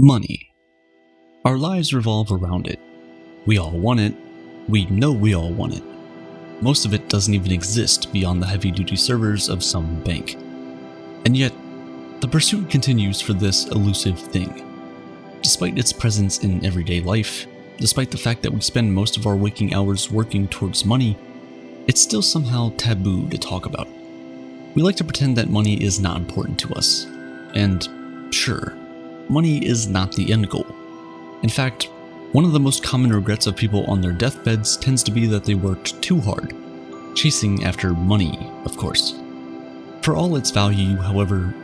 Money. Our lives revolve around it. We all want it. We know we all want it. Most of it doesn't even exist beyond the heavy-duty servers of some bank. And yet, the pursuit continues for this elusive thing. Despite its presence in everyday life, despite the fact that we spend most of our waking hours working towards money, it's still somehow taboo to talk about. We like to pretend that money is not important to us. And sure, money is not the end goal. In fact, one of the most common regrets of people on their deathbeds tends to be that they worked too hard, chasing after money, of course. For all its value, however,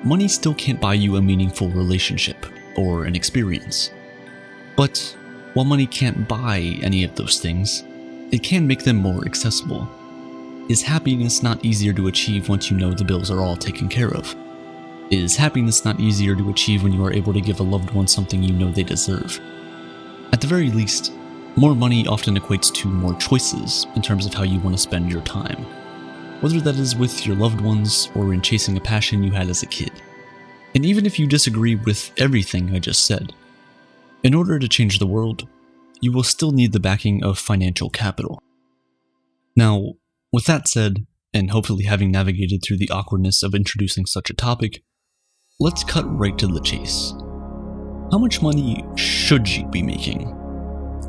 money still can't buy you a meaningful relationship or an experience. But while money can't buy any of those things, it can make them more accessible. Is happiness not easier to achieve once you know the bills are all taken care of? Is happiness not easier to achieve when you are able to give a loved one something you know they deserve? At the very least, more money often equates to more choices in terms of how you want to spend your time, whether that is with your loved ones or in chasing a passion you had as a kid. And even if you disagree with everything I just said, in order to change the world, you will still need the backing of financial capital. Now, with that said, and hopefully having navigated through the awkwardness of introducing such a topic, let's cut right to the chase. How much money should you be making?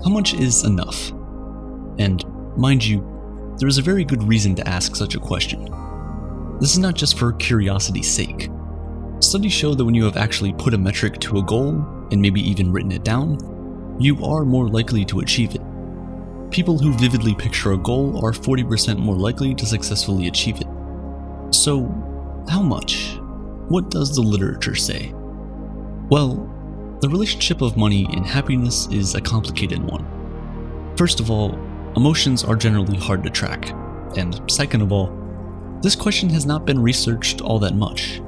How much is enough? And mind you, there is a very good reason to ask such a question. This is not just for curiosity's sake. Studies show that when you have actually put a metric to a goal, and maybe even written it down, you are more likely to achieve it. People who vividly picture a goal are 40% more likely to successfully achieve it. So, how much? What does the literature say? Well, the relationship of money and happiness is a complicated one. First of all, emotions are generally hard to track, and second of all, this question has not been researched all that much.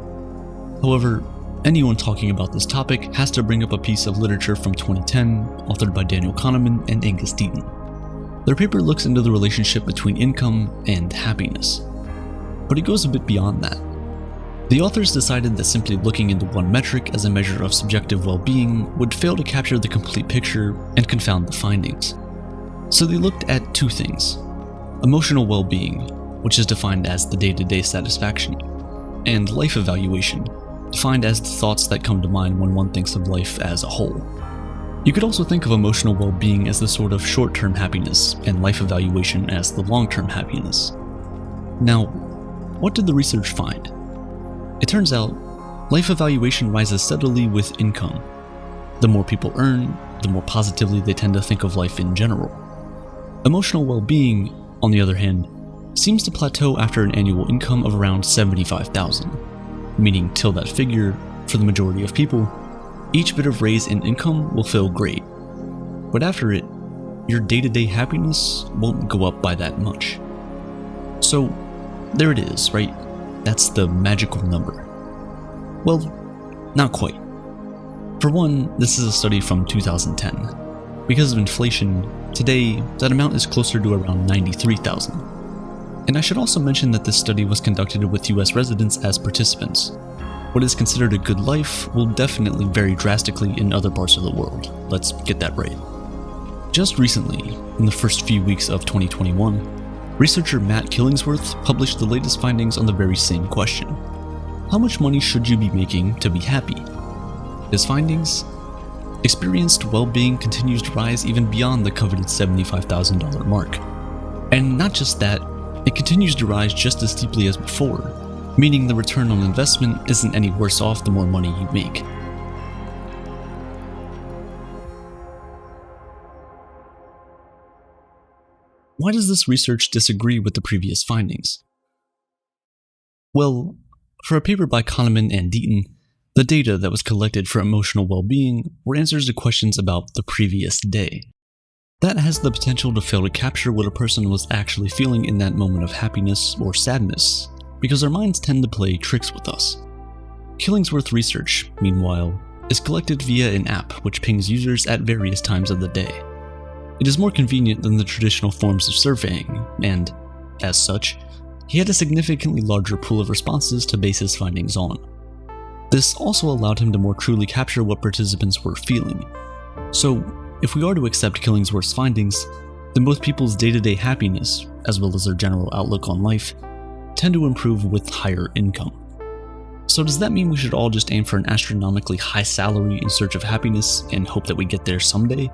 However, anyone talking about this topic has to bring up a piece of literature from 2010, authored by Daniel Kahneman and Angus Deaton. Their paper looks into the relationship between income and happiness, but it goes a bit beyond that. The authors decided that simply looking into one metric as a measure of subjective well-being would fail to capture the complete picture and confound the findings. So they looked at two things: emotional well-being, which is defined as the day-to-day satisfaction, and life evaluation, defined as the thoughts that come to mind when one thinks of life as a whole. You could also think of emotional well-being as the sort of short-term happiness, and life evaluation as the long-term happiness. Now, what did the research find? It turns out, life evaluation rises steadily with income. The more people earn, the more positively they tend to think of life in general. Emotional well-being, on the other hand, seems to plateau after an annual income of around $75,000. Meaning till that figure, for the majority of people, each bit of raise in income will feel great. But after it, your day-to-day happiness won't go up by that much. So, there it is, right? That's the magical number. Well, not quite. For one, this is a study from 2010. Because of inflation, today, that amount is closer to around 93,000. And I should also mention that this study was conducted with US residents as participants. What is considered a good life will definitely vary drastically in other parts of the world. Let's get that right. Just recently, in the first few weeks of 2021, researcher Matt Killingsworth published the latest findings on the very same question. How much money should you be making to be happy? His findings? Experienced well-being continues to rise even beyond the coveted $75,000 mark. And not just that, it continues to rise just as steeply as before, meaning the return on investment isn't any worse off the more money you make. Why does this research disagree with the previous findings? Well, for a paper by Kahneman and Deaton, the data that was collected for emotional well-being were answers to questions about the previous day. That has the potential to fail to capture what a person was actually feeling in that moment of happiness or sadness, because our minds tend to play tricks with us. Killingsworth research, meanwhile, is collected via an app which pings users at various times of the day. It is more convenient than the traditional forms of surveying, and, as such, he had a significantly larger pool of responses to base his findings on. This also allowed him to more truly capture what participants were feeling. So, if we are to accept Killingsworth's findings, then both people's day-to-day happiness, as well as their general outlook on life, tend to improve with higher income. So does that mean we should all just aim for an astronomically high salary in search of happiness and hope that we get there someday?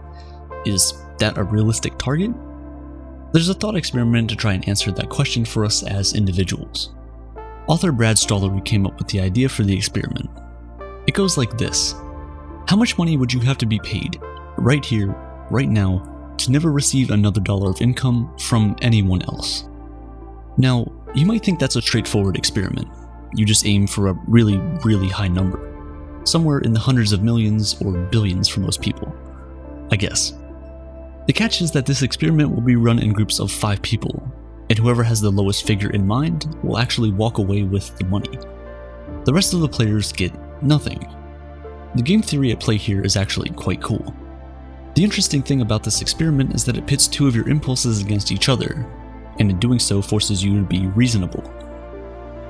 Is that a realistic target? There's a thought experiment to try and answer that question for us as individuals. Author Brad Stollery came up with the idea for the experiment. It goes like this. How much money would you have to be paid, right here, right now, to never receive another dollar of income from anyone else? Now, you might think that's a straightforward experiment. You just aim for a really, really high number. Somewhere in the hundreds of millions or billions for most people, I guess. The catch is that this experiment will be run in groups of 5 people, and whoever has the lowest figure in mind will actually walk away with the money. The rest of the players get nothing. The game theory at play here is actually quite cool. The interesting thing about this experiment is that it pits 2 of your impulses against each other, and in doing so forces you to be reasonable.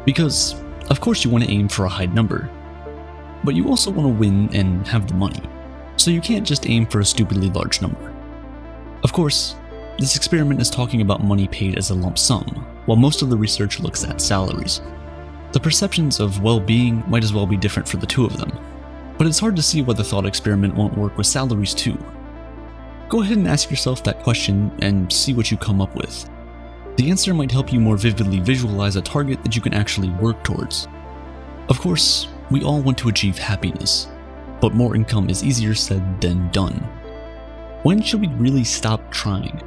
Because, of course you want to aim for a high number, but you also want to win and have the money, so you can't just aim for a stupidly large number. Of course, this experiment is talking about money paid as a lump sum, while most of the research looks at salaries. The perceptions of well-being might as well be different for the 2 of them, but it's hard to see why the thought experiment won't work with salaries too. Go ahead and ask yourself that question and see what you come up with. The answer might help you more vividly visualize a target that you can actually work towards. Of course, we all want to achieve happiness, but more income is easier said than done. When should we really stop trying?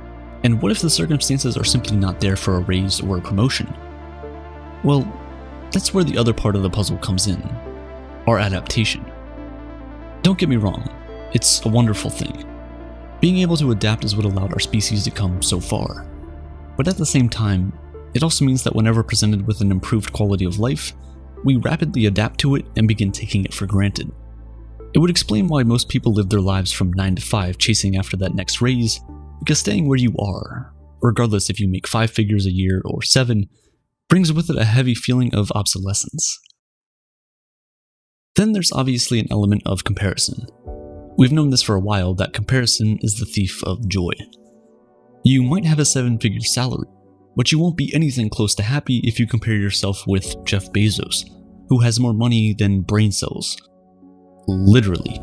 And what if the circumstances are simply not there for a raise or a promotion? Well, that's where the other part of the puzzle comes in, our adaptation. Don't get me wrong, it's a wonderful thing. Being able to adapt is what allowed our species to come so far. But at the same time, it also means that whenever presented with an improved quality of life, we rapidly adapt to it and begin taking it for granted. It would explain why most people live their lives from 9 to 5 chasing after that next raise, because staying where you are, regardless if you make 5 figures a year or 7, brings with it a heavy feeling of obsolescence. Then there's obviously an element of comparison. We've known this for a while that comparison is the thief of joy. You might have a 7-figure salary, but you won't be anything close to happy if you compare yourself with Jeff Bezos, who has more money than brain cells. Literally.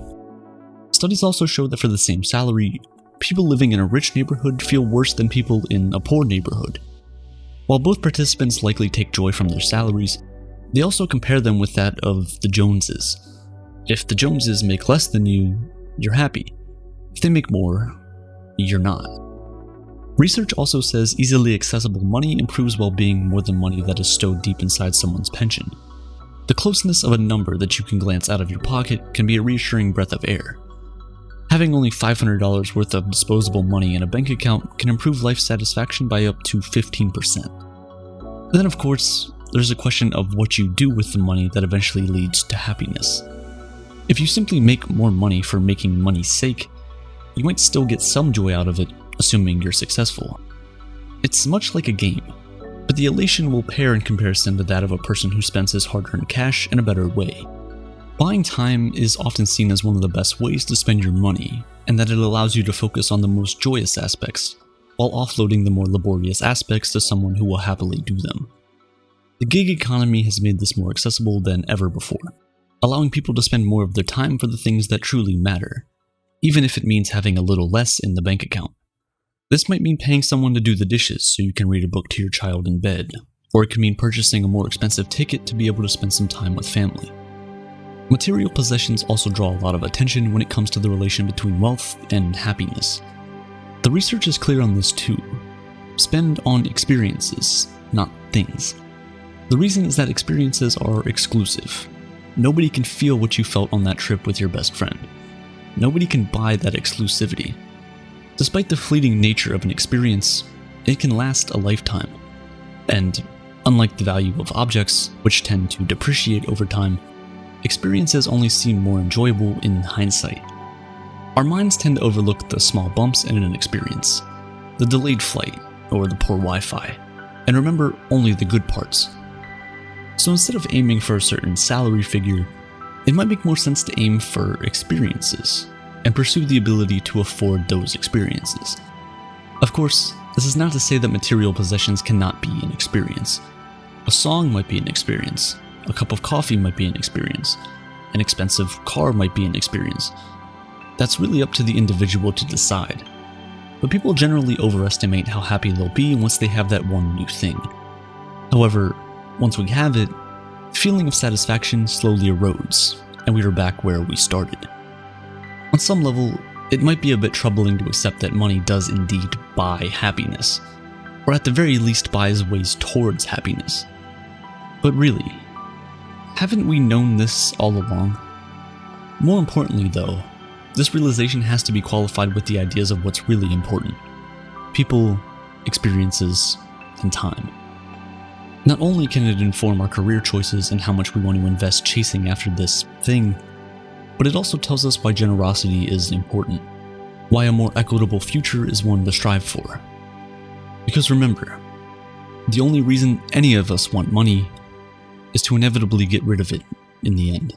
Studies also show that for the same salary, people living in a rich neighborhood feel worse than people in a poor neighborhood. While both participants likely take joy from their salaries, they also compare them with that of the Joneses. If the Joneses make less than you, you're happy. If they make more, you're not. Research also says easily accessible money improves well-being more than money that is stowed deep inside someone's pension. The closeness of a number that you can glance out of your pocket can be a reassuring breath of air. Having only $500 worth of disposable money in a bank account can improve life satisfaction by up to 15%. Then of course, there's a question of what you do with the money that eventually leads to happiness. If you simply make more money for making money's sake, you might still get some joy out of it, assuming you're successful. It's much like a game, but the elation will pale in comparison to that of a person who spends his hard-earned cash in a better way. Buying time is often seen as one of the best ways to spend your money, and that it allows you to focus on the most joyous aspects, while offloading the more laborious aspects to someone who will happily do them. The gig economy has made this more accessible than ever before, allowing people to spend more of their time for the things that truly matter, even if it means having a little less in the bank account. This might mean paying someone to do the dishes so you can read a book to your child in bed, or it could mean purchasing a more expensive ticket to be able to spend some time with family. Material possessions also draw a lot of attention when it comes to the relation between wealth and happiness. The research is clear on this too. Spend on experiences, not things. The reason is that experiences are exclusive. Nobody can feel what you felt on that trip with your best friend. Nobody can buy that exclusivity. Despite the fleeting nature of an experience, it can last a lifetime. And unlike the value of objects, which tend to depreciate over time, experiences only seem more enjoyable in hindsight. Our minds tend to overlook the small bumps in an experience, the delayed flight, or the poor Wi-Fi, and remember only the good parts. So instead of aiming for a certain salary figure, it might make more sense to aim for experiences and pursue the ability to afford those experiences. Of course, this is not to say that material possessions cannot be an experience. A song might be an experience, a cup of coffee might be an experience, an expensive car might be an experience. That's really up to the individual to decide. But people generally overestimate how happy they'll be once they have that one new thing. However, once we have it, the feeling of satisfaction slowly erodes, and we are back where we started. On some level, it might be a bit troubling to accept that money does indeed buy happiness, or at the very least buys ways towards happiness. But really, haven't we known this all along? More importantly though, this realization has to be qualified with the ideas of what's really important: people, experiences, and time. Not only can it inform our career choices and how much we want to invest chasing after this thing, but it also tells us why generosity is important, why a more equitable future is one to strive for. Because remember, the only reason any of us want money is to inevitably get rid of it in the end.